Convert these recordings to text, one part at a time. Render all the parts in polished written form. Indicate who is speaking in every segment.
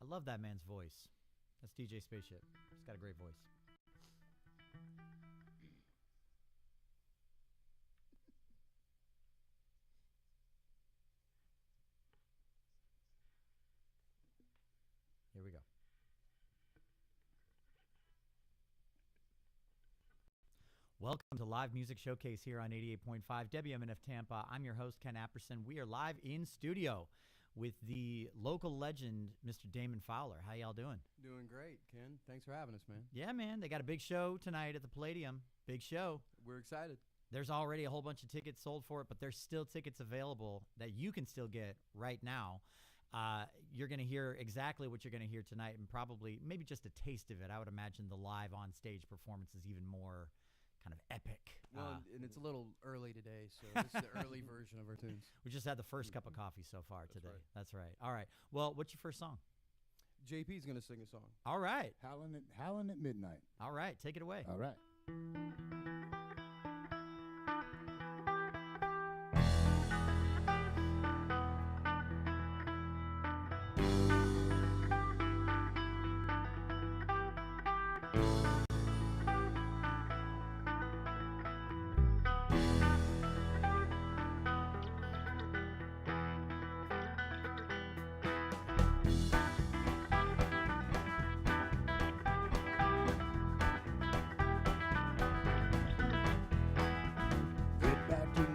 Speaker 1: I love that man's voice. That's DJ Spaceship. He's got a great voice. Here we go. Welcome to Live Music Showcase here on 88.5 WMNF Tampa. I'm your host, Ken Apperson. We are live in studio with the local legend, Mr. Damon Fowler. How y'all doing?
Speaker 2: Doing great, Ken. Thanks for having us, man.
Speaker 1: Yeah, man. They got a big show tonight at the Palladium. Big show.
Speaker 2: We're excited.
Speaker 1: There's already a whole bunch of tickets sold for it, but there's still tickets available that you can still get right now. You're going to hear exactly what you're going to hear tonight and probably maybe just a taste of it. I would imagine the live on stage performance is even more kind of epic.
Speaker 2: Well, and it's a little early today, so this is the early version of our tunes.
Speaker 1: We just had the first cup of coffee so far today.
Speaker 2: Right.
Speaker 1: That's right. All right. Well, what's your first song?
Speaker 2: JP's going to sing a song.
Speaker 1: All right.
Speaker 3: Howlin' at Midnight.
Speaker 1: All right. Take it away.
Speaker 3: All right.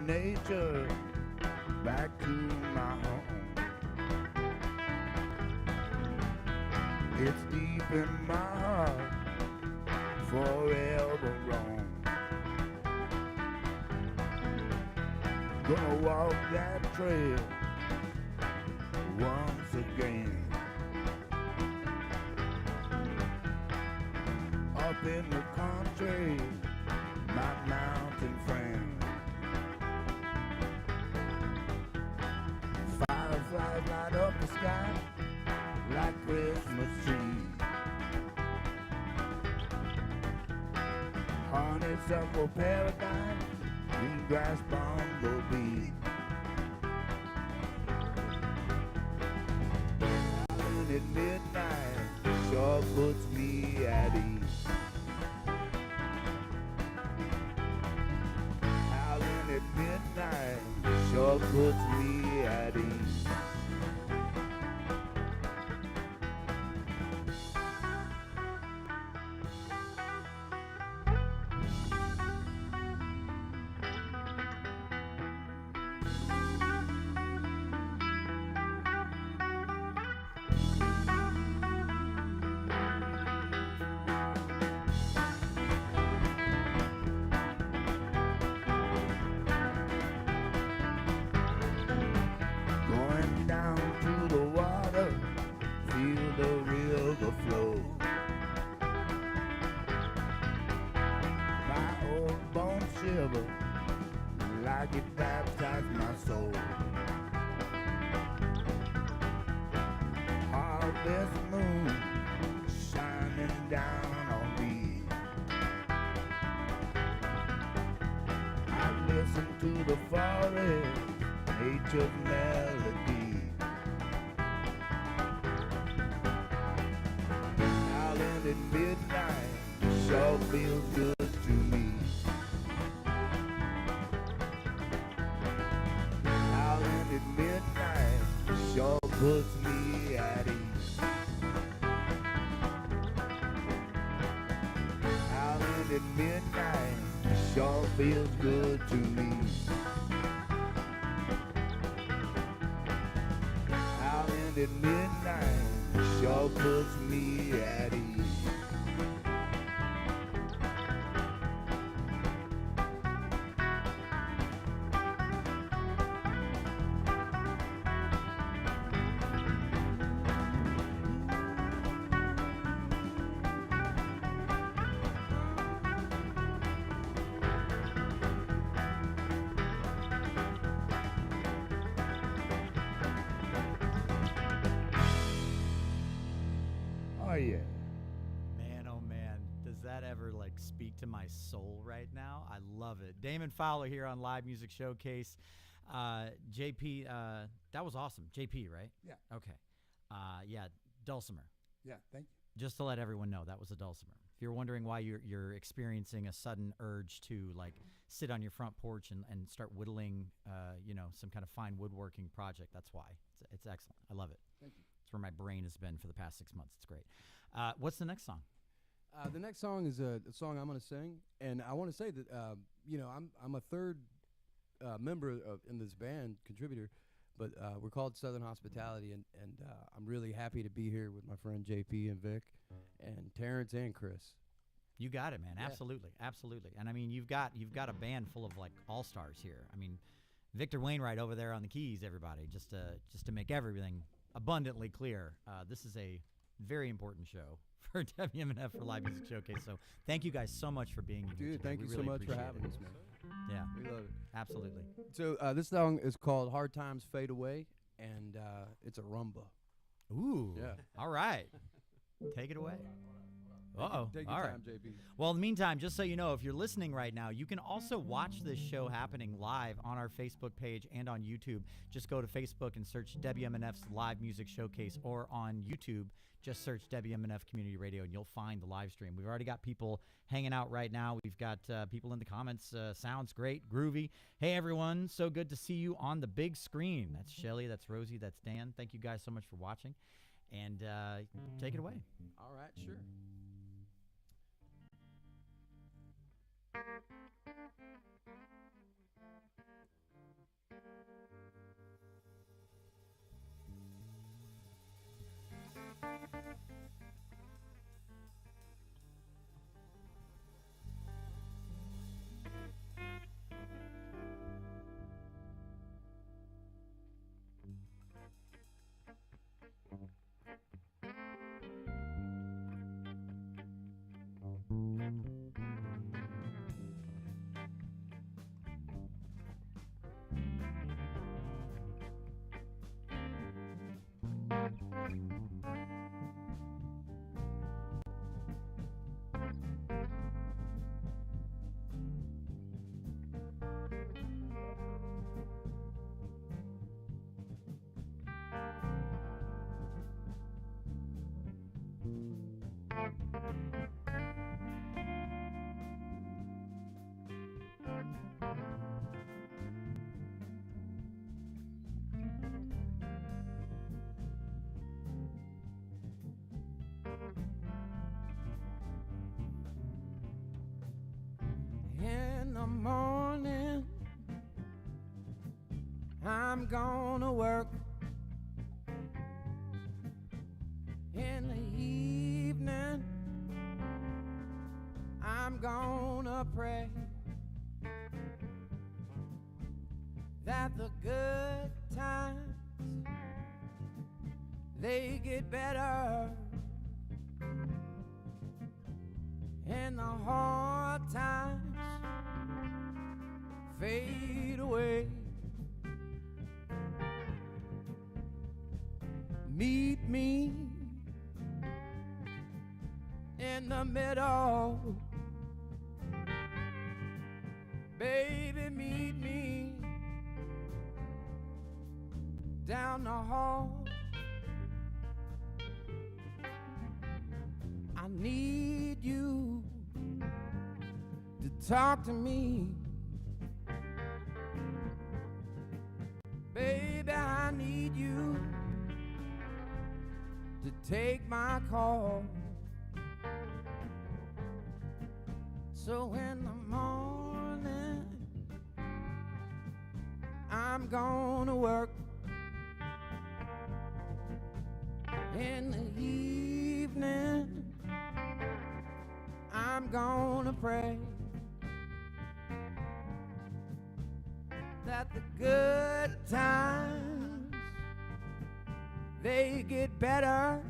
Speaker 3: Nature, back to my home. It's deep in my heart, forever wrong. Gonna walk that trail once again. Up in the country, my mountain friend. Fireflies light up the sky like Christmas trees. Honeysuckle paradise, green grass bumblebee. Howling at midnight sure puts me at ease. Howling at midnight sure puts me at ease. Like it baptized my soul. Harvest moon shining down on me. I listen to the forest, nature's melody. Howling at midnight sure feels good to me. At midnight sure puts me at ease. Howling at midnight sure feels good to me. Howling at midnight sure puts me at ease. Oh yeah.
Speaker 1: Man, oh man, does that ever like speak to my soul right now? I love it. Damon Fowler here on Live Music Showcase. JP, that was awesome. JP, right?
Speaker 3: Yeah.
Speaker 1: Okay. Yeah, Dulcimer.
Speaker 4: Yeah, thank you.
Speaker 1: Just to let everyone know, that was a dulcimer. If you're wondering why you're experiencing a sudden urge to like sit on your front porch and start whittling, some kind of fine woodworking project, that's why. It's excellent. I love it.
Speaker 4: Thank you.
Speaker 1: It's where my brain has been for the past 6 months. It's great. What's the next song?
Speaker 2: The next song is a song I'm going to sing, and I want to say that I'm a third member in this band, contributor, but we're called Southern Hospitality, and I'm really happy to be here with my friend JP and Vic and Terrence and Chris.
Speaker 1: You got it, man.
Speaker 2: Yeah.
Speaker 1: Absolutely, absolutely. And I mean, you've got a band full of like all stars here. I mean, Victor Wainwright over there on the keys. Everybody, just to make everything abundantly clear, this is a very important show for WMNF for Live Music Showcase. So thank you guys so much for being here.
Speaker 2: Dude,
Speaker 1: today.
Speaker 2: thank
Speaker 1: We
Speaker 2: you so
Speaker 1: really
Speaker 2: much for
Speaker 1: appreciate
Speaker 2: having
Speaker 1: it.
Speaker 2: us, man.
Speaker 1: Yeah,
Speaker 2: We love it.
Speaker 1: absolutely.
Speaker 2: So this song is called Hard Times Fade Away, and it's a rumba.
Speaker 1: Ooh.
Speaker 2: Yeah.
Speaker 1: All right. Take it away. Uh-oh.
Speaker 2: Take your
Speaker 1: All right.
Speaker 2: time, JP.
Speaker 1: Well, in the meantime, just so you know, if you're listening right now, you can also watch this show happening live on our Facebook page and on YouTube. Just go to Facebook and search WMNF's Live Music Showcase, or on YouTube, just search WMNF Community Radio, and you'll find the live stream. We've already got people hanging out right now. We've got people in the comments. Sounds great, groovy. Hey, everyone. So good to see you on the big screen. That's Shelly. That's Rosie. That's Dan. Thank you guys so much for watching. And take it away.
Speaker 2: All right, sure. In the morning, I'm gonna work. In the evening, I'm gonna pray that the good times, they get better, and the hard times fade away. Meet me in the middle, baby, meet me down the hall. I need you to talk to me, baby, I need you to take my call. So in the morning, I'm gonna work. In the evening, I'm gonna pray that the good times, they get better,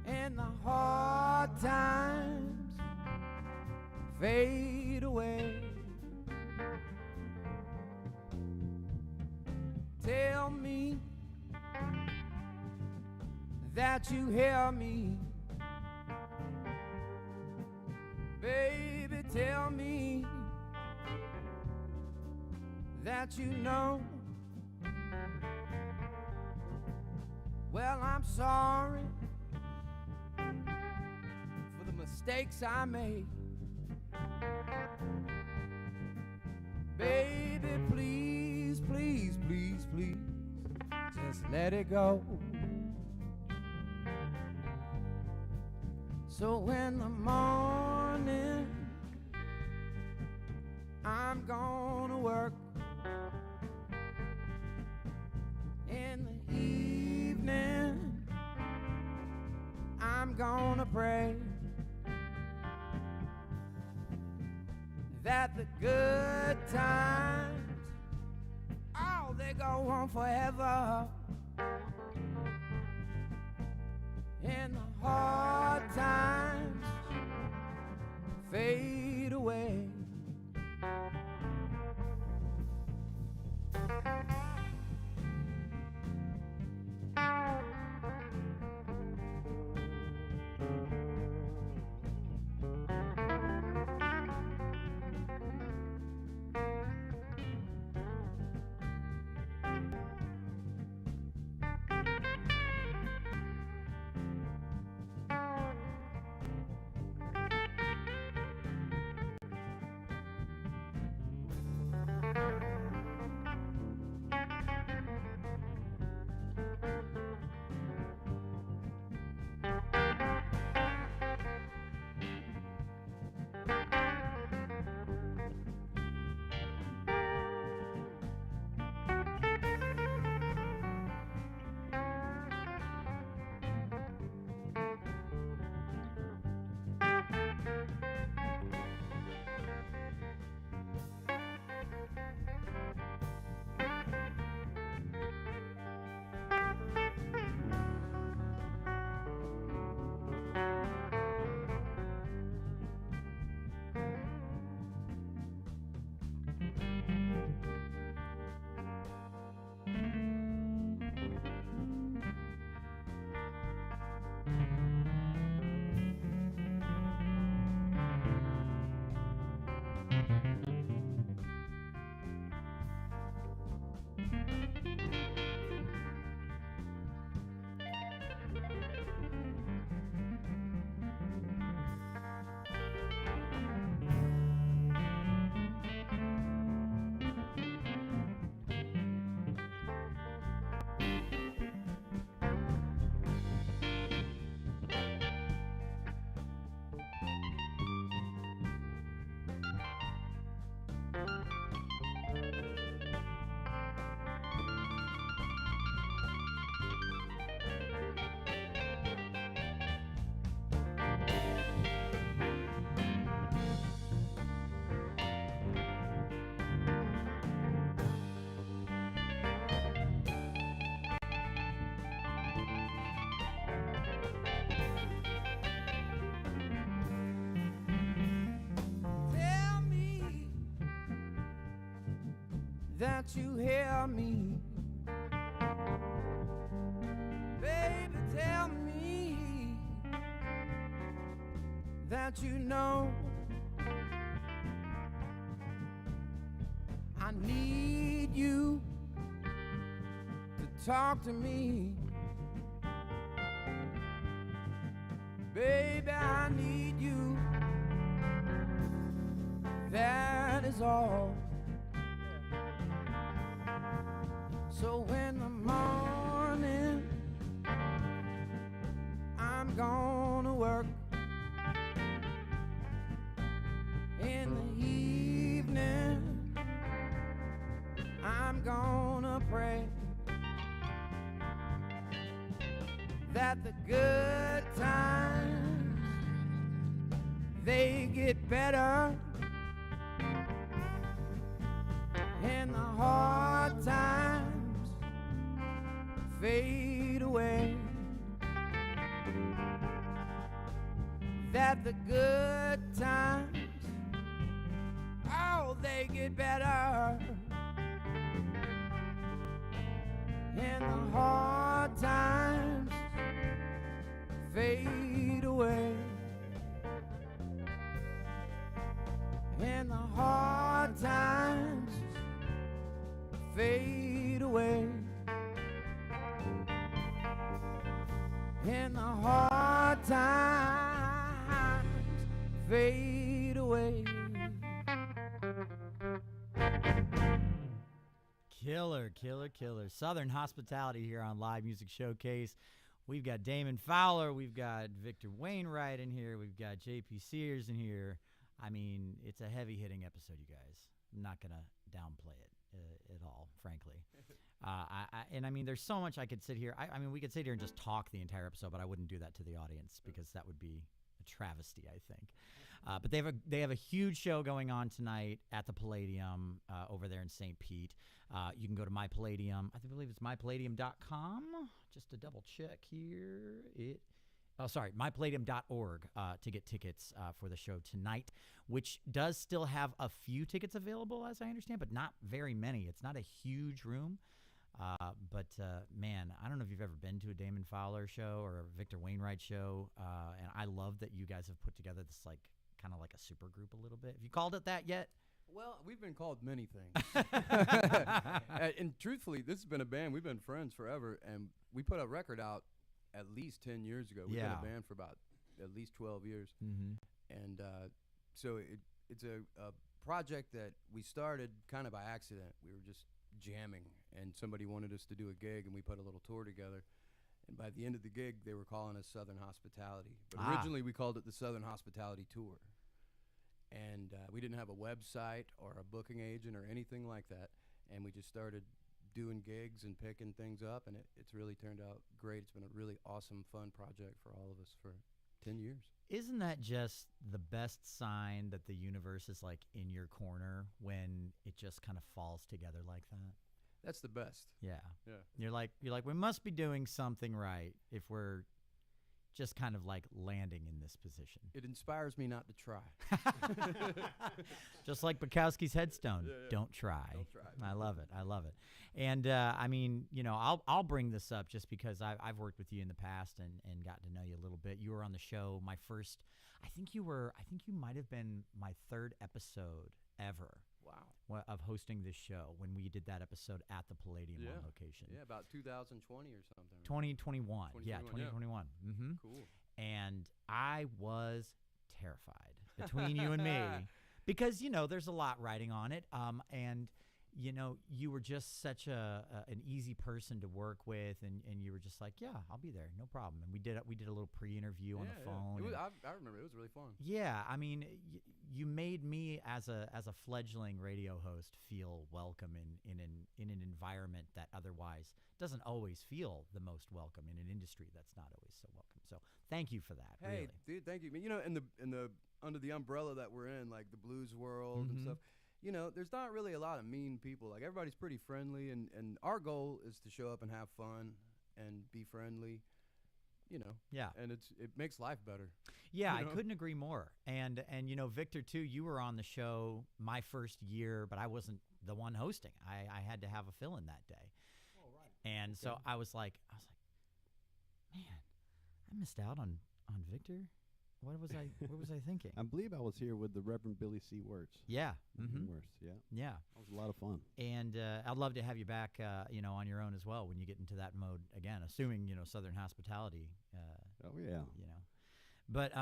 Speaker 2: and the hard times fade away. Tell me that you hear me, baby, tell me that you know Well, I'm sorry for the mistakes I made. Baby, please, please, please, please, just let it go. So in the morning, I'm gonna work. In the evening, I'm gonna pray that the good times, oh, they go on forever. And the hard times fade away. That you hear me, baby, tell me that you know I need you to talk to me, baby, I need you, that is all. So in the morning, I'm gonna work. In the evening, I'm gonna pray that the good times, they get better, and the hard times fade away. That the good times, oh, they get better, and the hard times fade away. And the hard times fade away. and the hard times fade away.
Speaker 1: Killer, killer, killer. Southern Hospitality here on Live Music Showcase. We've got Damon Fowler. We've got Victor Wainwright in here. We've got J.P. Sears in here. I mean, it's a heavy-hitting episode, you guys. I'm not going to downplay it at all, frankly. I mean, there's so much I could sit here. I mean, we could sit here and just talk the entire episode, but I wouldn't do that to the audience because that would be a travesty, I think. But they have a huge show going on tonight at the Palladium over there in St. Pete. You can go to My Palladium. I believe it's mypalladium.com. Just to double check here. mypalladium.org to get tickets for the show tonight, which does still have a few tickets available, as I understand, but not very many. It's not a huge room. But man, I don't know if you've ever been to a Damon Fowler show or a Victor Wainwright show, and I love that you guys have put together this kind of like a super group a little bit. Have you called it that yet?
Speaker 2: Well, we've been called many things. And truthfully, this has been a band. We've been friends forever, and we put a record out at least 10 years ago. We've been a band for about at least 12 years.
Speaker 1: Mm-hmm.
Speaker 2: And so it's a project that we started kind of by accident. We were just jamming, and somebody wanted us to do a gig, and we put a little tour together. And by the end of the gig, they were calling us Southern Hospitality. But originally, we called it the Southern Hospitality Tour. And we didn't have a website or a booking agent or anything like that. And we just started doing gigs and picking things up, and it's really turned out great. It's been a really awesome, fun project for all of us for 10 years.
Speaker 1: Isn't that just the best sign that the universe is like in your corner when it just kind of falls together like that?
Speaker 2: That's the best.
Speaker 1: Yeah.
Speaker 2: Yeah.
Speaker 1: You're like, we must be doing something right if we're just kind of like landing in this position.
Speaker 2: It inspires me not to try.
Speaker 1: Just like Bukowski's headstone.
Speaker 2: Yeah.
Speaker 1: Don't try.
Speaker 2: Don't try.
Speaker 1: I love it. And I mean, I'll bring this up just because I've worked with you in the past and gotten to know you a little bit. You were on the show my first. I think you might have been my third episode ever.
Speaker 2: Wow.
Speaker 1: Of hosting this show when we did that episode at the Palladium on location.
Speaker 2: Yeah, about 2020 or something.
Speaker 1: 2021. Yeah,
Speaker 2: 2021.
Speaker 1: Mm-hmm.
Speaker 2: Cool.
Speaker 1: And I was terrified between you and me because, there's a lot riding on it. And, you were just such an easy person to work with, and you were just like, yeah, I'll be there. No problem. And we did a little pre-interview on the phone.
Speaker 2: I remember. It was really fun.
Speaker 1: Yeah. I mean, you made me as a fledgling radio host feel welcome in an environment that otherwise doesn't always feel the most welcome, in an industry that's not always so welcome. So thank you for that.
Speaker 2: Hey,
Speaker 1: really.
Speaker 2: dude, thank you. In the under the umbrella that we're in, like the blues world and stuff, there's not really a lot of mean people. Like, everybody's pretty friendly, and our goal is to show up and have fun and be friendly.
Speaker 1: Yeah.
Speaker 2: And it makes life better.
Speaker 1: Yeah, I couldn't agree more. And Victor too, you were on the show my first year, but I wasn't the one hosting. I had to have a fill-in that day.
Speaker 2: Oh, right.
Speaker 1: And so I was like, man, I missed out on Victor. What was I thinking?
Speaker 4: I believe I was here with the Reverend Billy C. Wirtz.
Speaker 1: Yeah. Mm-hmm.
Speaker 4: Wirtz, yeah.
Speaker 1: Yeah.
Speaker 4: That was a lot of fun.
Speaker 1: And I'd love to have you back, on your own as well when you get into that mode again, assuming, Southern Hospitality.
Speaker 4: Oh, yeah.
Speaker 1: But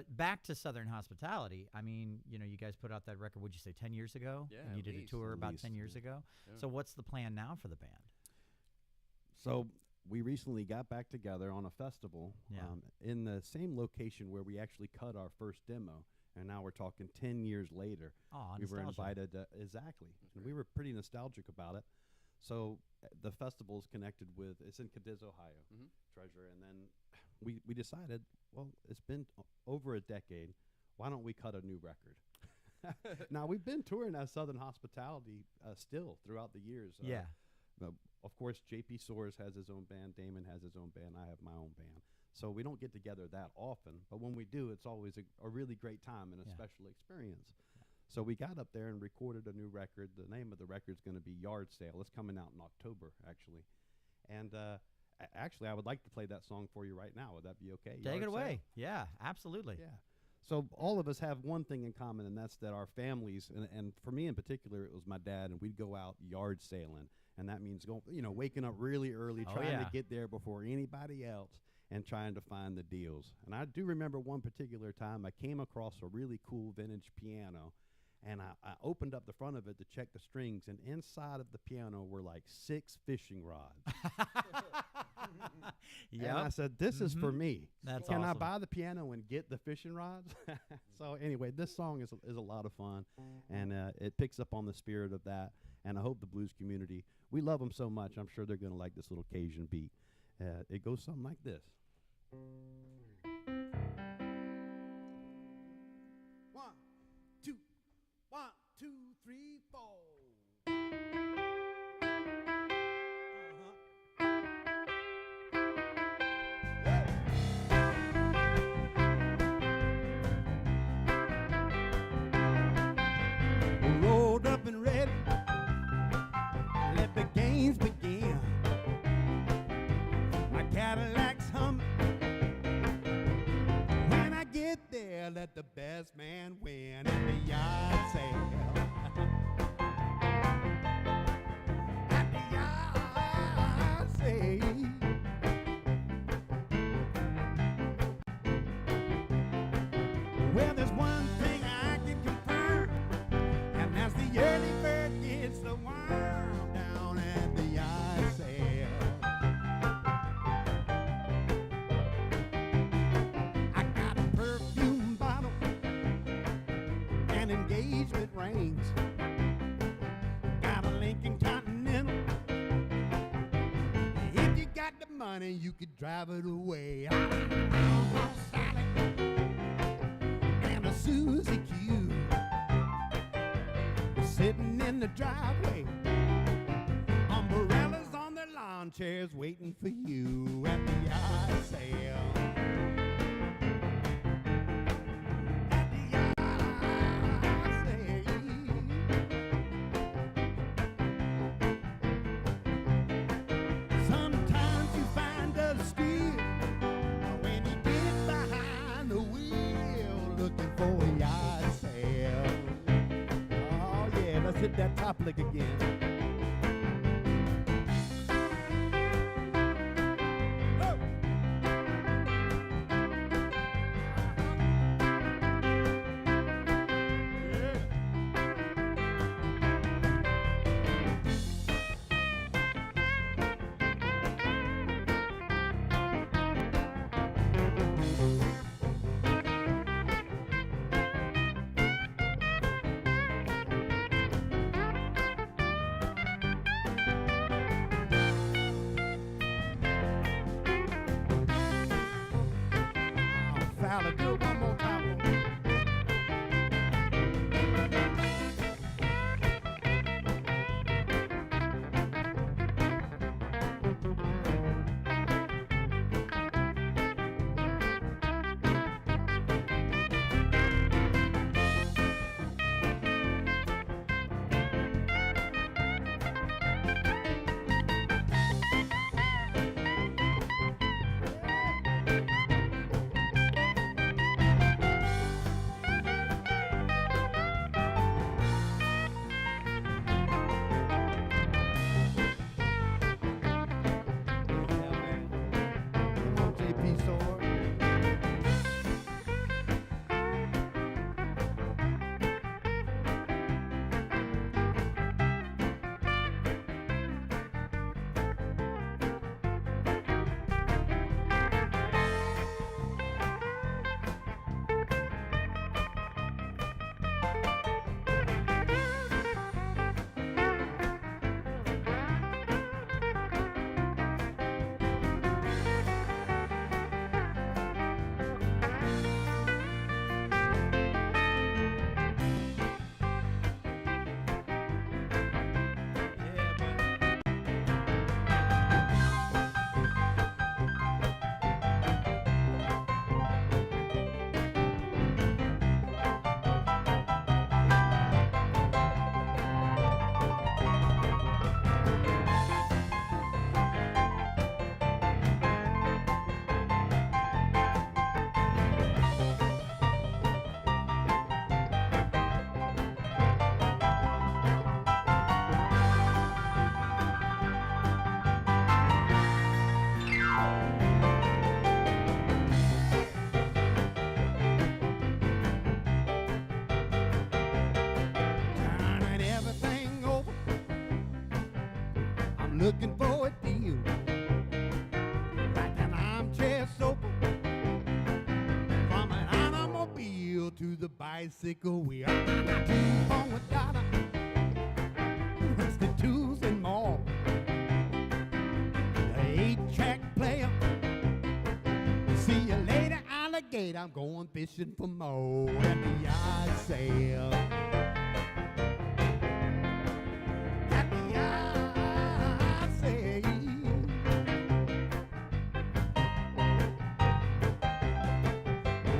Speaker 1: back to Southern Hospitality, I mean, you guys put out that record, would you say 10 years ago?
Speaker 2: Yeah,
Speaker 1: And you did a tour
Speaker 4: At
Speaker 1: about
Speaker 4: least,
Speaker 1: 10 years
Speaker 4: yeah.
Speaker 1: ago.
Speaker 2: Yeah.
Speaker 1: So what's the plan now for the band?
Speaker 4: So we recently got back together on a festival
Speaker 1: Yeah.
Speaker 4: In the same location where we actually cut our first demo. And now we're talking 10 years later.
Speaker 1: Oh,
Speaker 4: We were
Speaker 1: nostalgia.
Speaker 4: invited, exactly. And we were pretty nostalgic about it. So the festival is connected with, it's in Cadiz, Ohio, Treasure. And then we decided, well, it's been over a decade. Why don't we cut a new record? Now, we've been touring as Southern Hospitality still throughout the years.
Speaker 1: Yeah.
Speaker 4: Of course, J.P. Soares has his own band. Damon has his own band. I have my own band. So we don't get together that often. But when we do, it's always a really great time and a special experience. Yeah. So we got up there and recorded a new record. The name of the record is going to be Yard Sale. It's coming out in October, actually. And actually, I would like to play that song for you right now. Would that be okay?
Speaker 1: Take
Speaker 4: Yard
Speaker 1: it away.
Speaker 4: Sale?
Speaker 1: Yeah, absolutely.
Speaker 4: Yeah. So all of us have one thing in common, and that's that our families, and for me in particular, it was my dad, and we'd go out yard sailing. And that means waking up really early, trying to get there before anybody else. and trying to find the deals. And I do remember one particular time I came across a really cool vintage piano, and I opened up the front of it to check the strings, and inside of the piano were like 6 fishing rods. And I said, this is for me.
Speaker 1: That's
Speaker 4: Can I
Speaker 1: awesome.
Speaker 4: buy the piano and get the fishing rods? So anyway, this song is a lot of fun, and it picks up on the spirit of that. And I hope the blues community, we love them so much, I'm sure they're going to like this little Cajun beat. It goes something like this. 1, 2, 1, 2, 3, 4. Rolled up and ready, let the games begin. My Cadillac's humming. When I get there, let the best man win at the yard sale. At the yard sale. Well, there's one thing I can confirm, and that's the early bird gets the worm down at the yard sale. I got a perfume bottle and engagement rings. Got a Lincoln Continental. If you got the money, you could drive it away. Sally and a Susie Q sitting in the driveway. Umbrellas on their lawn chairs waiting for you at the yard sale. At the yard sale. Sometimes you find a steal when you get behind the wheel looking for a yard sale. Oh yeah, let's hit that top lick again. Oh. Yeah.
Speaker 3: looking for a deal. Like an armchair sofa, from an automobile to the bicycle wheel. I got $2 for $1, it's the tools and more. The 8-track player. See you later, alligator. I'm going fishing for more at the yard sale. At the yard sale.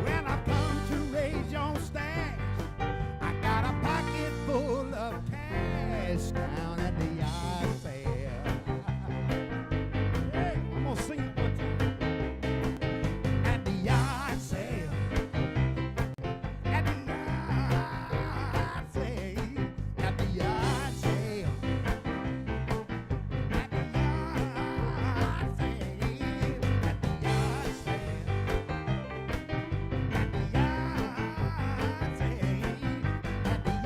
Speaker 3: When I come to raise your stash, I got a pocket full of cash down at the yard sale. Hey, I'm gonna sing it one time. At the yard sale. At the yard sale. At the yard sale. At the yard sale. At the yard sale. At the yard sale. At the yard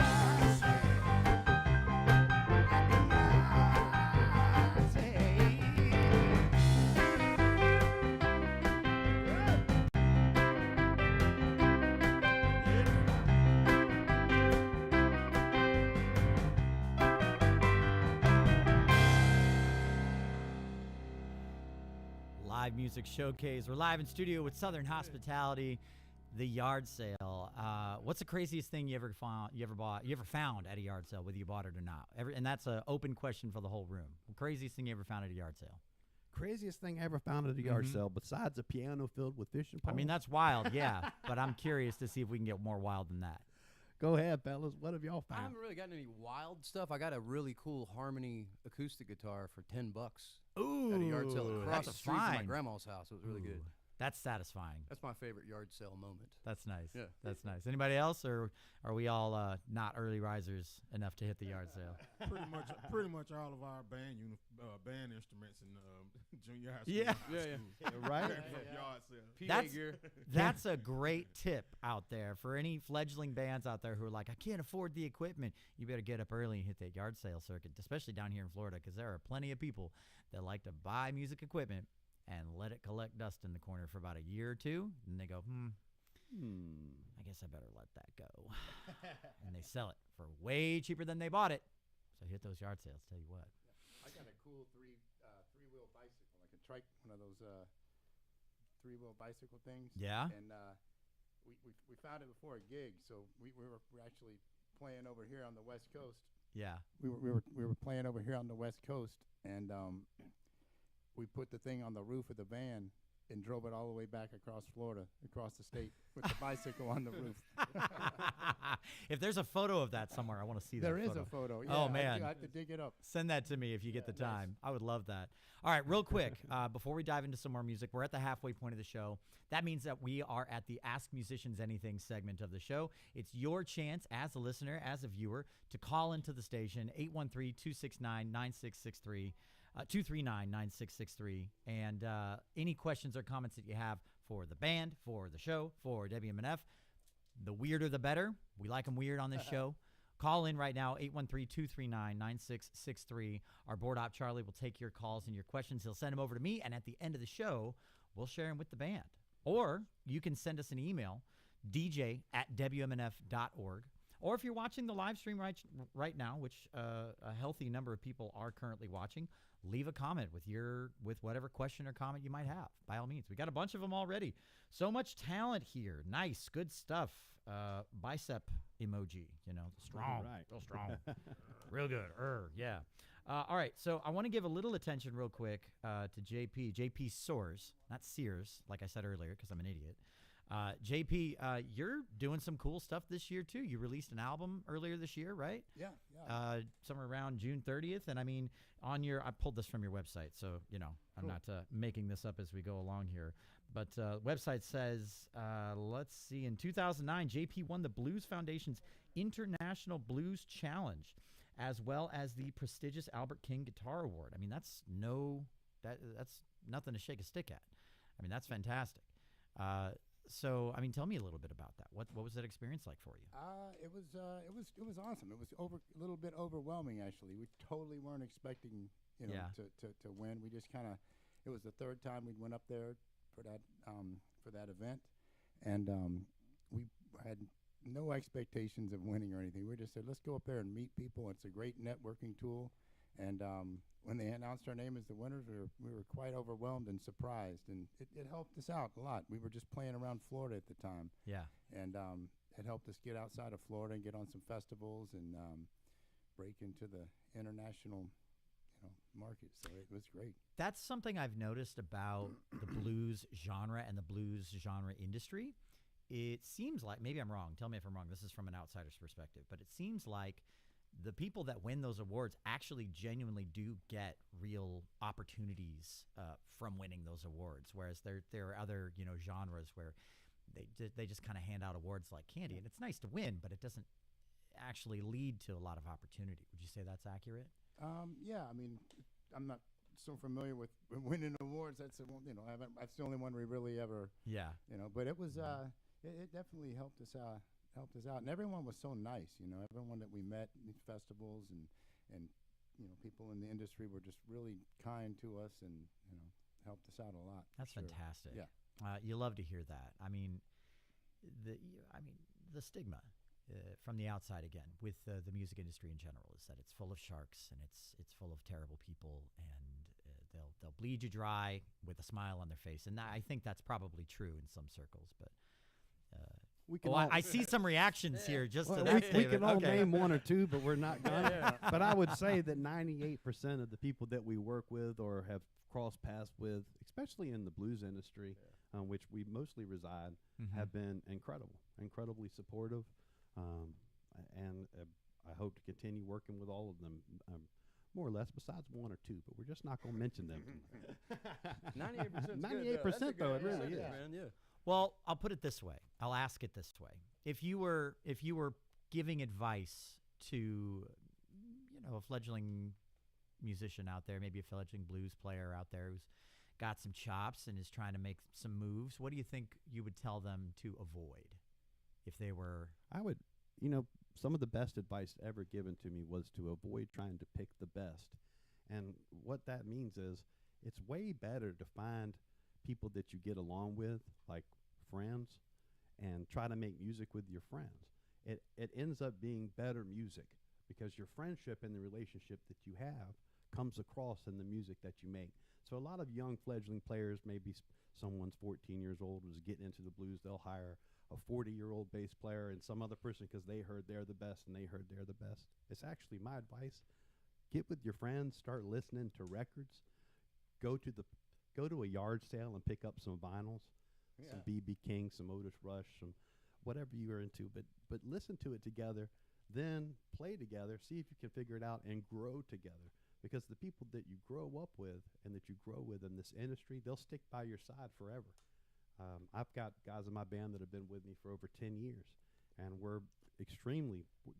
Speaker 1: Live music showcase. We're live in studio with Southern Hospitality, the yard sale. What's the craziest thing you ever found at a yard sale, whether you bought it or not? And that's an open question for the whole room. The craziest thing you ever found at a yard sale?
Speaker 4: Craziest thing I ever found at a yard sale, besides a piano filled with fishing poles.
Speaker 1: I mean, that's wild, yeah. But I'm curious to see if we can get more wild than that.
Speaker 4: Go ahead, fellas. What have y'all
Speaker 2: I
Speaker 4: found?
Speaker 2: haven't really gotten any wild stuff. I got a really cool Harmony acoustic guitar for $10
Speaker 1: Ooh,
Speaker 2: at a yard sale across
Speaker 1: that's
Speaker 2: the street from my
Speaker 1: fine.
Speaker 2: grandma's house. It was really good.
Speaker 1: That's satisfying.
Speaker 2: That's my favorite yard sale moment.
Speaker 1: That's nice.
Speaker 2: Yeah.
Speaker 1: That's nice. Anybody else, or are we all not early risers enough to hit the yard sale?
Speaker 5: Pretty much all of our band instruments in junior high school.
Speaker 1: Yeah.
Speaker 5: high school.
Speaker 4: Right?
Speaker 5: Came from yard sale.
Speaker 1: That's that's a great tip out there for any fledgling bands out there who are like, I can't afford the equipment. You better get up early and hit that yard sale circuit, especially down here in Florida, because there are plenty of people that like to buy music equipment and let it collect dust in the corner for about a year or two, and they go, I guess I better let that go. And they sell it for way cheaper than they bought it. So hit those yard sales, tell you what.
Speaker 6: I got a cool three-wheel bicycle, like a trike, one of those three-wheel bicycle things.
Speaker 1: Yeah?
Speaker 6: And we found it before a gig, so we were actually playing over here on the West Coast.
Speaker 1: Yeah.
Speaker 6: We were playing over here on the West Coast, and we put the thing on the roof of the van and drove it all the way back across Florida, across the state, with the bicycle on the roof.
Speaker 1: If there's a photo of that somewhere, I want to see that
Speaker 6: There is
Speaker 1: photo.
Speaker 6: a photo. Yeah,
Speaker 1: Oh, man.
Speaker 6: I have to dig it up.
Speaker 1: Send that to me if you get the
Speaker 6: nice.
Speaker 1: time. I would love that. All right, real quick, before we dive into some more music, we're at the halfway point of the show. That means that we are at the Ask Musicians Anything segment of the show. It's your chance as a listener, as a viewer, to call into the station, 813-269-9663. 239-9663, and any questions or comments that you have for the band, for the show, for WMNF. The weirder the better. We like them weird on this show. Call in right now, 813-239-9663. Our board op Charlie will take your calls and your questions. He'll send them over to me, and at the end of the show, we'll share them with the band. Or you can send us an email, dj@wmnf.org. Or if you're watching the live stream right now, which a healthy number of people are currently watching, leave a comment with whatever question or comment you might have. By all means, we got a bunch of them already. So much talent here. Nice, good stuff. Bicep emoji, strong,
Speaker 4: Right.
Speaker 1: real strong, real good. Yeah. All right, so I want to give a little attention real quick to JP Soares, not Sears, like I said earlier, because I'm an idiot. JP, you're doing some cool stuff this year, too. You released an album earlier this year, right?
Speaker 6: Yeah.
Speaker 1: Somewhere around June 30th. And I mean, I pulled this from your website, so, I'm
Speaker 6: Cool.
Speaker 1: not making this up as we go along here. But website says, let's see, in 2009, JP won the Blues Foundation's International Blues Challenge, as well as the prestigious Albert King Guitar Award. I mean, that's nothing to shake a stick at. I mean, that's fantastic. So, I mean, tell me a little bit about that. What was that experience like for you?
Speaker 6: It was awesome. It was a little bit overwhelming, actually. We totally weren't expecting you know,
Speaker 1: Yeah.
Speaker 6: to win. We just kind of, it was the third time we went up there for that event, and we had no expectations of winning or anything. We just said, let's go up there and meet people. It's a great networking tool. And when they announced our name as the winners, we were quite overwhelmed and surprised, and it helped us out a lot. We were just playing around Florida at the time,
Speaker 1: Yeah.
Speaker 6: and it helped us get outside of Florida and get on some festivals and break into the international, market. So it was great.
Speaker 1: That's something I've noticed about the blues genre and the blues genre industry. It seems like, maybe I'm wrong, tell me if I'm wrong, this is from an outsider's perspective, but it seems like the people that win those awards actually genuinely do get real opportunities from winning those awards, whereas there are other genres where they just kind of hand out awards like candy, and it's nice to win, but it doesn't actually lead to a lot of opportunity. Would you say that's accurate?
Speaker 6: Yeah, I mean, I'm not so familiar with winning awards. That's that's the only one we really ever.
Speaker 1: Yeah.
Speaker 6: But it was it definitely helped us out, and everyone was so nice. Everyone that we met in these festivals and people in the industry were just really kind to us and helped us out a lot.
Speaker 1: That's
Speaker 6: for sure.
Speaker 1: fantastic.
Speaker 6: Yeah.
Speaker 1: You love to hear that. I mean, the stigma from the outside again with the music industry in general is that it's full of sharks and it's full of terrible people, and they'll bleed you dry with a smile on their face. And I think that's probably true in some circles, but.
Speaker 4: We can
Speaker 1: I see some reactions here just to
Speaker 4: well,
Speaker 1: that
Speaker 4: we
Speaker 1: statement.
Speaker 4: can all
Speaker 1: Okay.
Speaker 4: name one or two, but we're not gonna. But I would say that 98% of the people that we work with or have crossed paths with, especially in the blues industry, which we mostly reside, have been incredibly supportive, and I hope to continue working with all of them, more or less, besides one or two, but we're just not going to mention them.
Speaker 2: 98%.
Speaker 4: 98% though, it really is.
Speaker 2: Man, yeah.
Speaker 1: Well, I'll put it this way. I'll ask it this way. If you were giving advice to, a fledgling musician out there, maybe a fledgling blues player out there who's got some chops and is trying to make some moves, what do you think you would tell them to avoid if they were?
Speaker 4: I would, some of the best advice ever given to me was to avoid trying to pick the best. And what that means is it's way better to find people that you get along with, like friends, and try to make music with your friends. It ends up being better music because your friendship and the relationship that you have comes across in the music that you make. So a lot of young fledgling players, maybe someone's 14 years old, was getting into the blues, they'll hire a 40-year-old bass player and some other person because they heard they're the best and they heard they're the best. It's actually my advice. Get with your friends, start listening to records, go to a yard sale and pick up some vinyls, some B.B. King, some Otis Rush, some whatever you are into, but listen to it together, then play together, see if you can figure it out and grow together, because the people that you grow up with and that you grow with in this industry, they'll stick by your side forever. I've got guys in my band that have been with me for over 10 years, and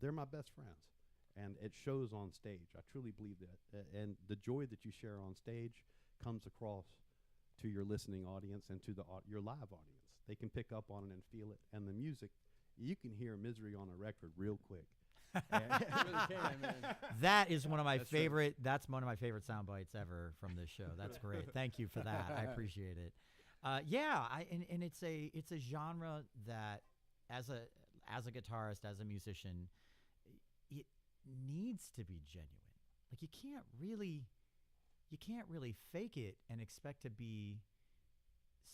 Speaker 4: they're my best friends, and it shows on stage. I truly believe that, and the joy that you share on stage comes across to your listening audience and to your live audience. They can pick up on it and feel it, and the music, you can hear Misery on a record real quick.
Speaker 1: That is one of my favorite. That's one of my favorite sound bites ever from this show. That's great. Thank you for that. I appreciate it. And it's a genre that, as a guitarist, as a musician, it needs to be genuine. Like you can't really fake it and expect to be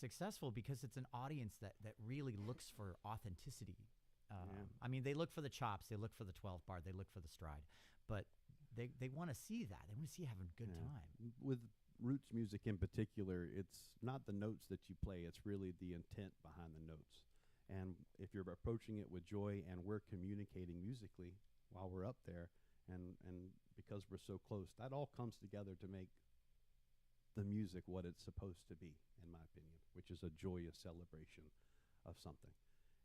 Speaker 1: successful, because it's an audience that really looks for authenticity. I mean, they look for the chops, they look for the 12th bar, they look for the stride, but they want to see that. They want to see you having a good time.
Speaker 4: With roots music in particular, it's not the notes that you play, it's really the intent behind the notes. And if you're approaching it with joy and we're communicating musically while we're up there, and because we're so close, that all comes together to make the music what it's supposed to be, in my opinion, which is a joyous celebration of something.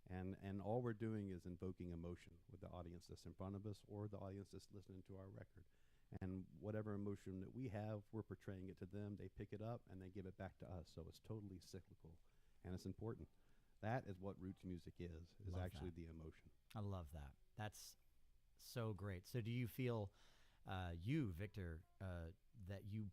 Speaker 4: And all we're doing is invoking emotion with the audience that's in front of us or the audience that's listening to our record. And whatever emotion that we have, we're portraying it to them. They pick it up and they give it back to us. So it's totally cyclical, and it's important. That is what roots music is
Speaker 1: Love
Speaker 4: actually
Speaker 1: that.
Speaker 4: the emotion.
Speaker 1: I love that. That's so great. So do you feel you, Victor, that you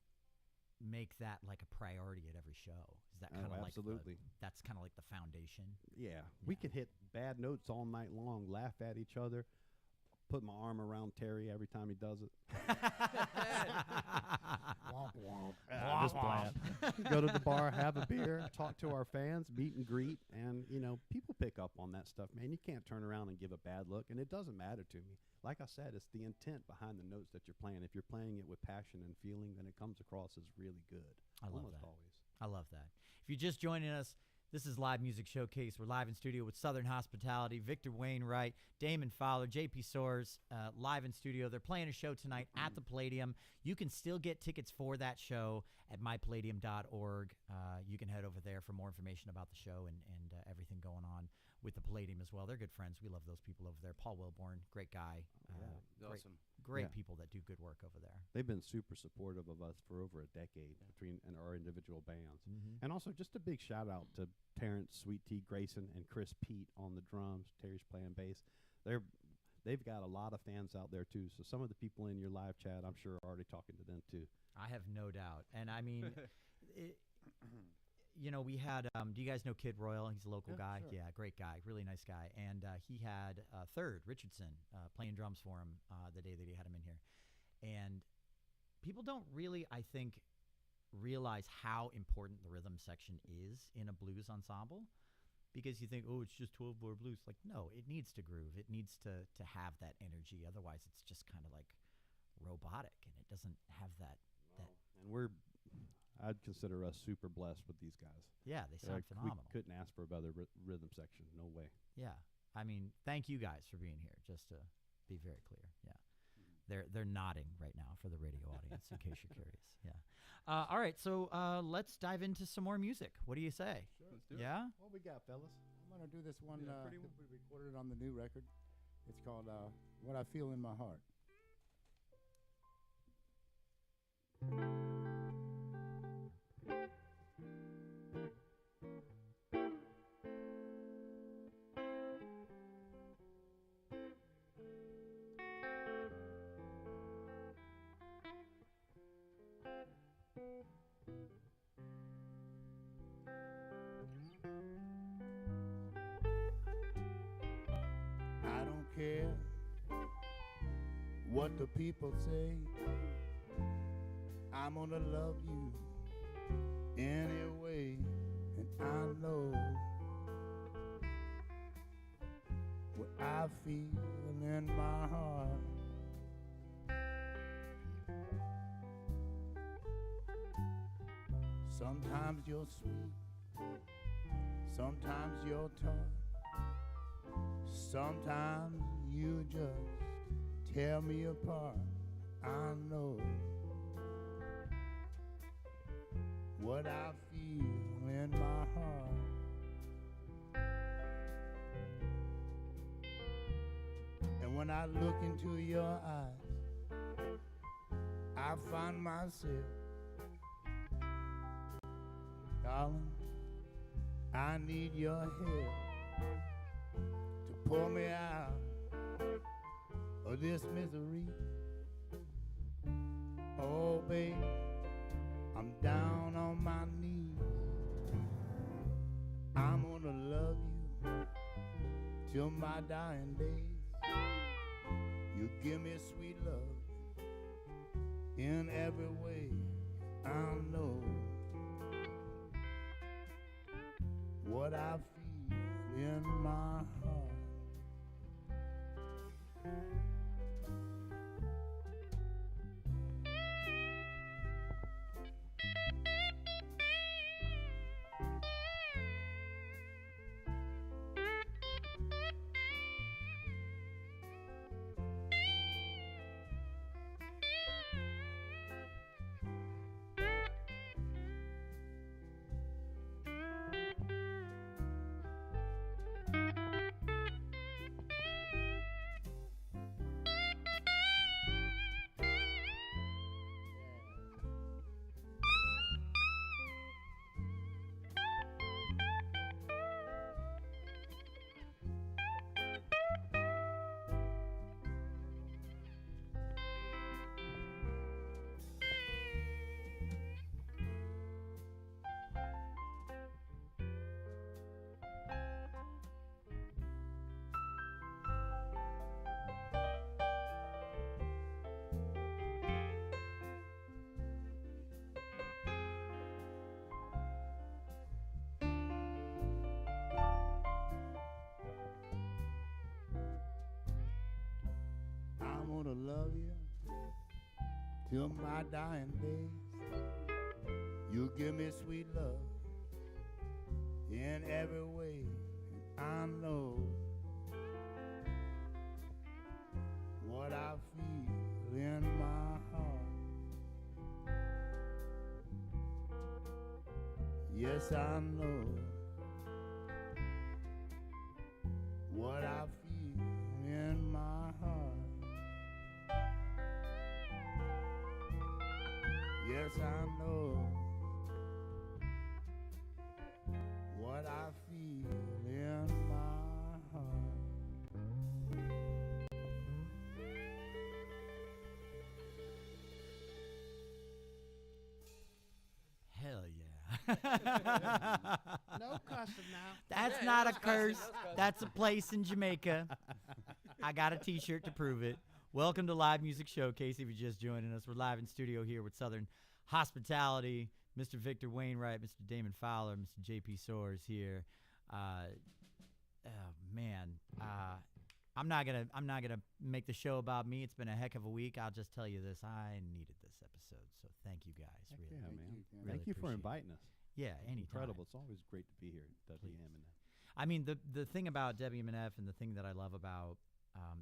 Speaker 1: make that like a priority at every show. Is that kind of like
Speaker 4: absolutely?
Speaker 1: That's kind of like the foundation.
Speaker 4: Yeah, we could hit bad notes all night long, laugh at each other, put my arm around Terry every time he does it.
Speaker 5: Womp womp.
Speaker 4: Just bland. Go to the bar, have a beer, talk to our fans, meet and greet, and people pick up on that stuff, man. You can't turn around and give a bad look, and it doesn't matter to me. Like I said, it's the intent behind the notes that you're playing. If you're playing it with passion and feeling, then it comes across as really good.
Speaker 1: I love
Speaker 4: Almost
Speaker 1: that.
Speaker 4: always.
Speaker 1: I love that. If you're just joining us, this is Live Music Showcase. We're live in studio with Southern Hospitality, Victor Wainwright, Damon Fowler, JP Soares, live in studio. They're playing a show tonight at the Palladium. You can still get tickets for that show at mypalladium.org. You can head over there for more information about the show and everything going on with the Palladium as well. They're good friends. We love those people over there. Paul Wilborn, great guy.
Speaker 2: Awesome.
Speaker 1: Great
Speaker 4: Yeah.
Speaker 1: people that do good work over there.
Speaker 4: They've been super supportive of us for over a decade between and our individual bands. And also just a big shout out to Terrence, Sweet Tea Grayson, and Chris Pete on the drums. Terry's playing bass. They've got a lot of fans out there too. So some of the people in your live chat, I'm sure, are already talking to them too.
Speaker 1: I have no doubt. And I mean, we had, do you guys know Kid Royal? He's a local guy.
Speaker 6: sure.
Speaker 1: Yeah, great guy, really nice guy. And he had Third Richardson playing drums for him the day that he had him in here. And people don't really, I think, realize how important the rhythm section is in a blues ensemble, because you think, oh, it's just 12-bar blues. Like, no, it needs to groove. It needs to have that energy. Otherwise, it's just kind of like robotic, and it doesn't have that.
Speaker 4: And I'd consider us super blessed with these guys.
Speaker 1: Yeah, they sound phenomenal.
Speaker 4: We couldn't ask for a better rhythm section. No way.
Speaker 1: Yeah, I mean, thank you guys for being here. Just to be very clear, yeah, they're nodding right now for the radio audience, in case you're curious. Yeah. All right, so let's dive into some more music. What do you say?
Speaker 6: Sure.
Speaker 2: Let's do it.
Speaker 1: Yeah.
Speaker 4: What we got, fellas?
Speaker 6: I'm gonna do this one.
Speaker 2: Yeah,
Speaker 6: that
Speaker 2: pretty one.
Speaker 6: we recorded on the new record. It's called "What I Feel in My Heart." I don't care what the people say. I'm gonna love you anyway, and I know what I feel in my heart. Sometimes you're sweet, sometimes you're tough, sometimes you just tear me apart. I know what I feel in my heart. And when I look into your eyes, I find myself, darling, I need your help to pull me out of this misery. Oh, baby, I'm down on my knees. I'm gonna love you till my dying days. You give me sweet love in every way. I know what I feel in my heart. till my dying days. You give me sweet love in every way. I know what I feel in my heart. Yes, I know what I feel in my heart. Yes, I know what I feel in my heart.
Speaker 1: Hell yeah.
Speaker 4: No cussing now.
Speaker 1: That's not a curse. That's a place in Jamaica. I got a T-shirt to prove it. Welcome to Live Music Showcase. If you're just joining us, we're live in studio here with Southern Hospitality. Mr. Victor Wainwright, Mr. Damon Fowler, Mr. J.P. Soares here. Oh man, I'm not gonna make the show about me. It's been a heck of a week. I'll just tell you this: I needed this episode, so thank you guys.
Speaker 4: Heck
Speaker 1: Really,
Speaker 4: yeah,
Speaker 6: Thank
Speaker 4: man.
Speaker 6: you, yeah.
Speaker 1: Really
Speaker 4: Thank you for
Speaker 1: appreciate it.
Speaker 4: inviting us.
Speaker 1: Yeah, anytime.
Speaker 4: Incredible. It's always great to be here at WMNF.
Speaker 1: I mean, the thing about WMNF and the thing that I love about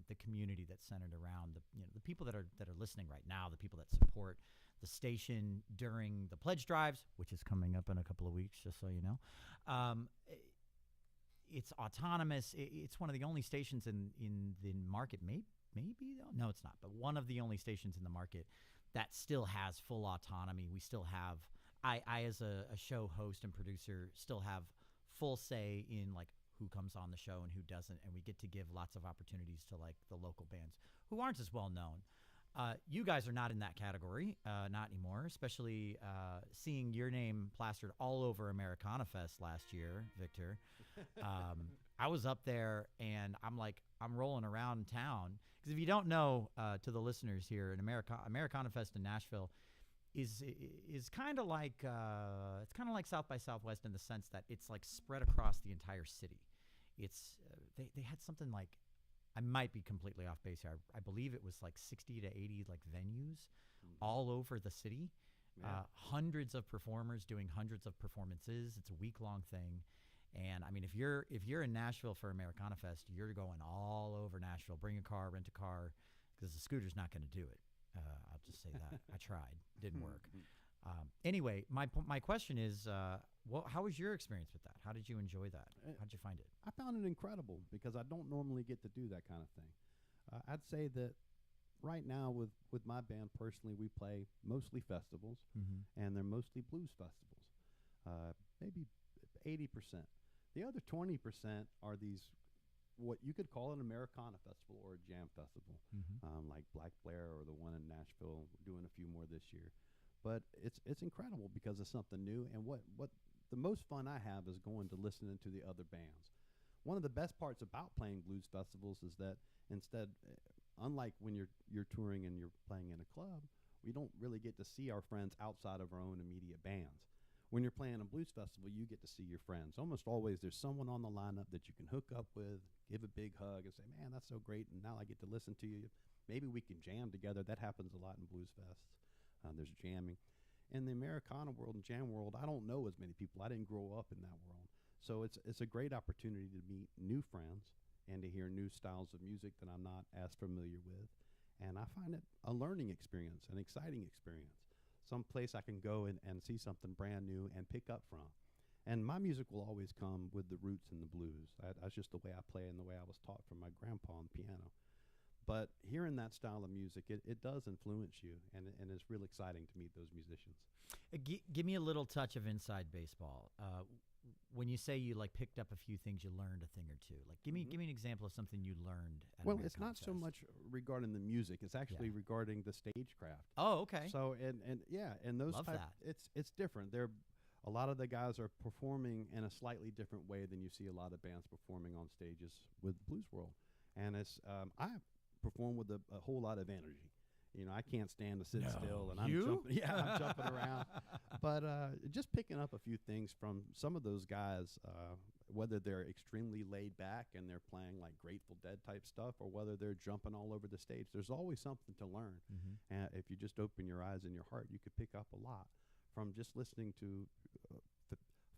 Speaker 1: the community that's centered around the people that are listening right now, the people that support the station during the pledge drives, which is coming up in a couple of weeks, just so you know. It's autonomous. It's one of the only stations in the market. Maybe though? No, it's not. But one of the only stations in the market that still has full autonomy. We still have. I as a show host and producer still have full say in like who comes on the show and who doesn't, and we get to give lots of opportunities to like the local bands who aren't as well known. You guys are not in that category, not anymore, especially seeing your name plastered all over Americana Fest last year, Victor. I was up there and I'm rolling around town because if you don't know, to the listeners here, in Americana Fest in Nashville is kind of like it's kind of like South by Southwest in the sense that it's like spread across the entire city. It's they had something like, I might be completely off base here. I believe it was like 60 to 80 like venues all over the city.
Speaker 4: Yeah.
Speaker 1: Hundreds of performers doing hundreds of performances. It's a week-long thing. And I mean, if you're in Nashville for Americana Fest, you're going all over Nashville. Bring a car, rent a car, because the scooter's not going to do it. I'll just say that. I tried. Didn't work. Anyway, my question is, how was your experience with that? How did you enjoy that? How did you find it?
Speaker 4: I found it incredible because I don't normally get to do that kind of thing. I'd say that right now with my band personally, we play mostly festivals, and they're mostly blues festivals, maybe 80%. The other 20% are these, what you could call an Americana festival or a jam festival, like Black Blair or the one in Nashville. We're doing a few more this year. But it's incredible because it's something new, and what the most fun I have is going to listening to the other bands. One of the best parts about playing blues festivals is that instead, unlike when you're touring and you're playing in a club, we don't really get to see our friends outside of our own immediate bands. When you're playing a blues festival, you get to see your friends. Almost always there's someone on the lineup that you can hook up with, give a big hug, and say, man, that's so great, and now I get to listen to you. Maybe we can jam together. That happens a lot in blues fests. There's jamming. In the Americana world and jam world, I don't know as many people. I didn't grow up in that world. So it's a great opportunity to meet new friends and to hear new styles of music that I'm not as familiar with. And I find it a learning experience, an exciting experience, some place I can go and see something brand new and pick up from. And my music will always come with the roots and the blues. That's just the way I play and the way I was taught from my grandpa on piano. But hearing that style of music, it does influence you, and it's real exciting to meet those musicians.
Speaker 1: Give me a little touch of inside baseball. When you say you like picked up a few things, you learned a thing or two. Like give me an example of something you learned. At
Speaker 4: It's not so much regarding the music; it's actually regarding the stagecraft.
Speaker 1: Oh, okay.
Speaker 4: So and those
Speaker 1: Love that.
Speaker 4: It's different. A lot of the guys are performing in a slightly different way than you see a lot of bands performing on stages with Blues World, and it's I perform with a whole lot of energy. You know, I can't stand to sit still, and I'm jumping around. But just picking up a few things from some of those guys whether they're extremely laid back and they're playing like Grateful Dead type stuff, or whether they're jumping all over the stage. There's always something to learn. And if you just open your eyes and your heart, you could pick up a lot from just listening to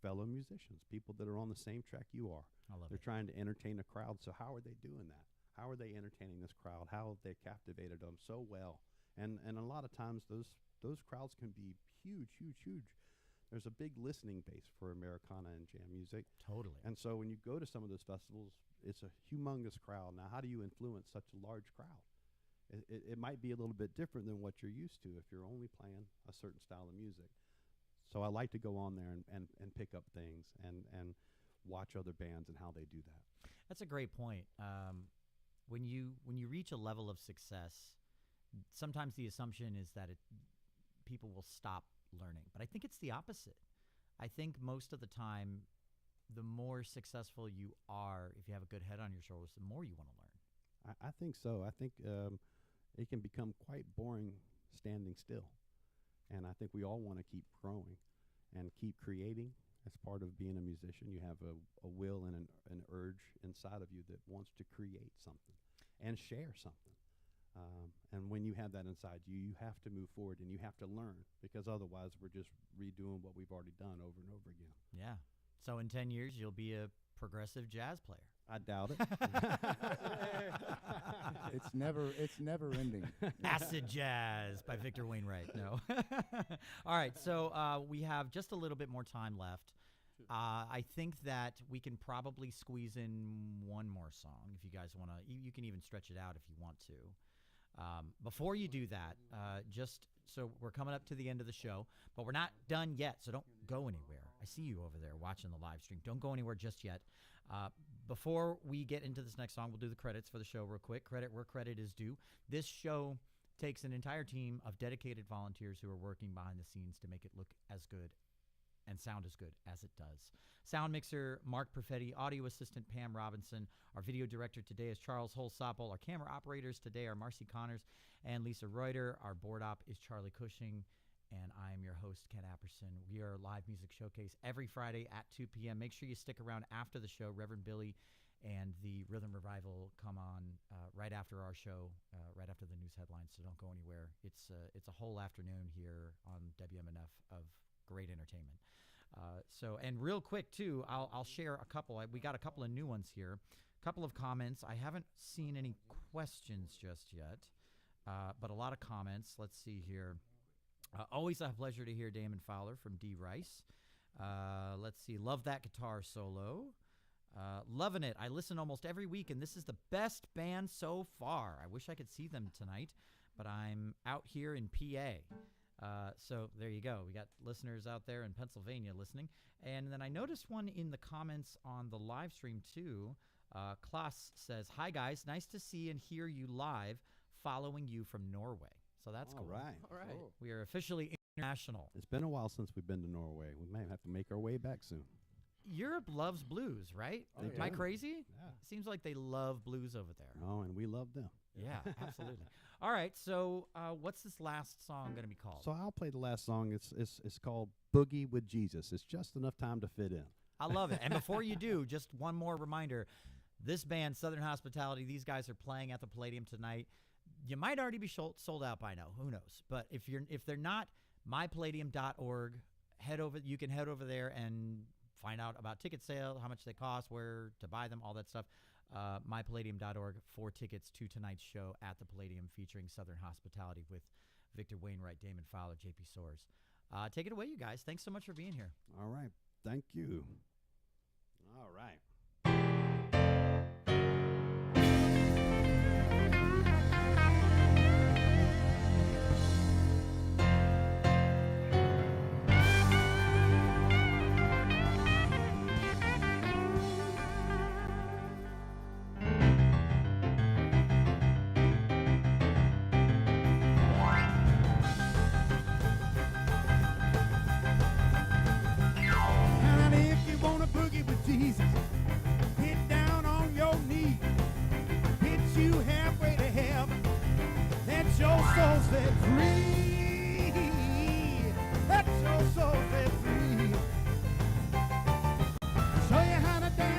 Speaker 4: fellow musicians, people that are on the same track you are.
Speaker 1: I love
Speaker 4: They're
Speaker 1: it.
Speaker 4: trying to entertain a crowd. So how are they doing that? How are they entertaining this crowd? How have they captivated them so well? And a lot of times those crowds can be huge, huge, huge. There's a big listening base for Americana and jam music.
Speaker 1: Totally.
Speaker 4: And so when you go to some of those festivals, it's a humongous crowd. Now, how do you influence such a large crowd? It might be a little bit different than what you're used to if you're only playing a certain style of music. So I like to go on there and pick up things and watch other bands and how they do that.
Speaker 1: That's a great point. When you reach a level of success, sometimes the assumption is that people will stop learning. But I think it's the opposite. I think most of the time, the more successful you are, if you have a good head on your shoulders, the more you want to learn.
Speaker 4: I think so. I think it can become quite boring standing still. And I think we all want to keep growing and keep creating. As part of being a musician, you have a will and an urge inside of you that wants to create something and share something. And when you have that inside you, you have to move forward and you have to learn, because otherwise we're just redoing what we've already done over and over again.
Speaker 1: Yeah. So in 10 years, you'll be a progressive jazz player.
Speaker 4: I doubt it.
Speaker 6: It's never ending.
Speaker 1: Acid Jazz by Victor Wainwright. No. All right. So we have just a little bit more time left. I think that we can probably squeeze in one more song if you guys want to. You can even stretch it out if you want to. Before you do that, just so we're coming up to the end of the show, but we're not done yet, so don't go anywhere. I see you over there watching the live stream. Don't go anywhere just yet. Before we get into this next song, we'll do the credits for the show real quick. Credit where credit is due. This show takes an entire team of dedicated volunteers who are working behind the scenes to make it look as good and sound as good as it does. Sound mixer, Mark Perfetti. Audio assistant, Pam Robinson. Our video director today is Charles Holsopple. Our camera operators today are Marcy Connors and Lisa Reuter. Our board op is Charlie Cushing. And I am your host, Ken Apperson. We are a live music showcase every Friday at 2 p.m. Make sure you stick around after the show. Reverend Billy and the Rhythm Revival come on right after our show, right after the news headlines, so don't go anywhere. It's a whole afternoon here on WMNF of great entertainment. And real quick, too, I'll share a couple. We got a couple of new ones here. A couple of comments. I haven't seen any questions just yet, but a lot of comments. Let's see here. Always a pleasure to hear Damon Fowler from D. Rice. Let's see. Love that guitar solo. Loving it. I listen almost every week, and this is the best band so far. I wish I could see them tonight, but I'm out here in PA. So there you go. We got listeners out there in Pennsylvania listening. And then I noticed one in the comments on the live stream, too. Klaas says, "Hi, guys. Nice to see and hear you live, following you from Norway." So that's cool.
Speaker 4: All right.
Speaker 2: All right.
Speaker 6: Cool.
Speaker 1: We are officially international.
Speaker 4: It's been a while since we've been to Norway. We may have to make our way back soon.
Speaker 1: Europe loves blues, right?
Speaker 6: Oh,
Speaker 1: Am I
Speaker 6: yeah.
Speaker 1: crazy?
Speaker 4: Yeah.
Speaker 1: Seems like they love blues over there.
Speaker 4: Oh, and we love them.
Speaker 1: Yeah, absolutely. All right, so what's this last song going to be called?
Speaker 4: So I'll play the last song. It's called Boogie with Jesus. It's just enough time to fit in.
Speaker 1: I love it. And before you do, just one more reminder. This band, Southern Hospitality, these guys are playing at the Palladium tonight. You might already be sold out by now. Who knows? But if they're not, mypalladium.org. You can head over there and find out about ticket sale, how much they cost, where to buy them, all that stuff. Mypalladium.org for tickets to tonight's show at the Palladium featuring Southern Hospitality with Victor Wainwright, Damon Fowler, JP Soares. Take it away, you guys. Thanks so much for being here.
Speaker 4: All right. Thank you. All right.
Speaker 3: And if you wanna boogie with Jesus, get down on your knees. Get you halfway to heaven. Let your soul set free. Let your soul set free. Show you how to dance.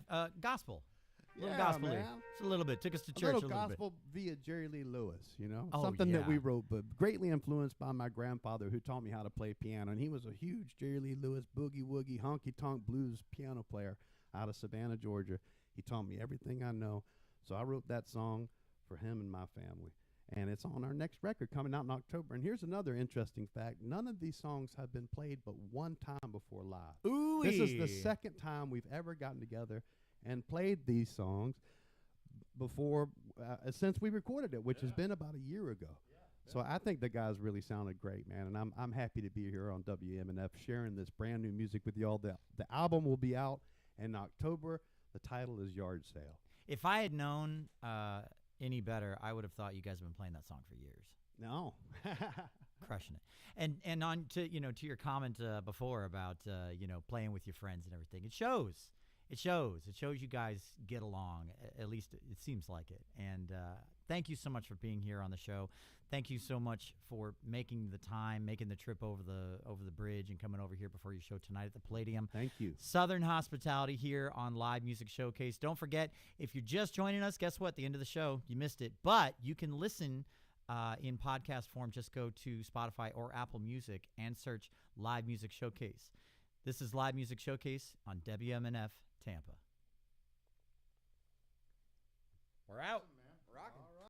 Speaker 1: Yeah, gospel. A little
Speaker 4: Yeah,
Speaker 1: gospel.
Speaker 4: man.
Speaker 1: Just a little bit. Took us to
Speaker 4: A
Speaker 1: church
Speaker 4: little
Speaker 1: a little bit.
Speaker 4: gospel via Jerry Lee Lewis,
Speaker 1: Oh,
Speaker 4: something that we
Speaker 1: yeah.
Speaker 4: wrote, but greatly influenced by my grandfather who taught me how to play piano. And he was a huge Jerry Lee Lewis boogie woogie honky tonk blues piano player out of Savannah, Georgia. He taught me everything I know. So I wrote that song for him and my family. And it's on our next record coming out in October. And here's another interesting fact. None of these songs have been played but one time before live.
Speaker 1: Ooh.
Speaker 4: This is the second time we've ever gotten together and played these songs before since we recorded it, which has been about a year ago. So I think the guys really sounded great, man, and I'm happy to be here on WMNF sharing this brand new music with y'all. The album will be out in October. The title is Yard Sale.
Speaker 1: If I had known any better, I would have thought you guys have been playing that song for years.
Speaker 4: No.
Speaker 1: Crushing it. And on to your comment before about playing with your friends and everything. It shows. It shows you guys get along. At least it seems like it. And thank you so much for being here on the show. Thank you so much for making the time, making the trip over the bridge and coming over here before your show tonight at the Palladium.
Speaker 4: Thank you.
Speaker 1: Southern Hospitality here on Live Music Showcase. Don't forget, if you're just joining us, guess what? At the end of the show, you missed it. But you can listen in podcast form. Just go to Spotify or Apple Music and search Live Music Showcase. This is Live Music Showcase on WMNF Tampa.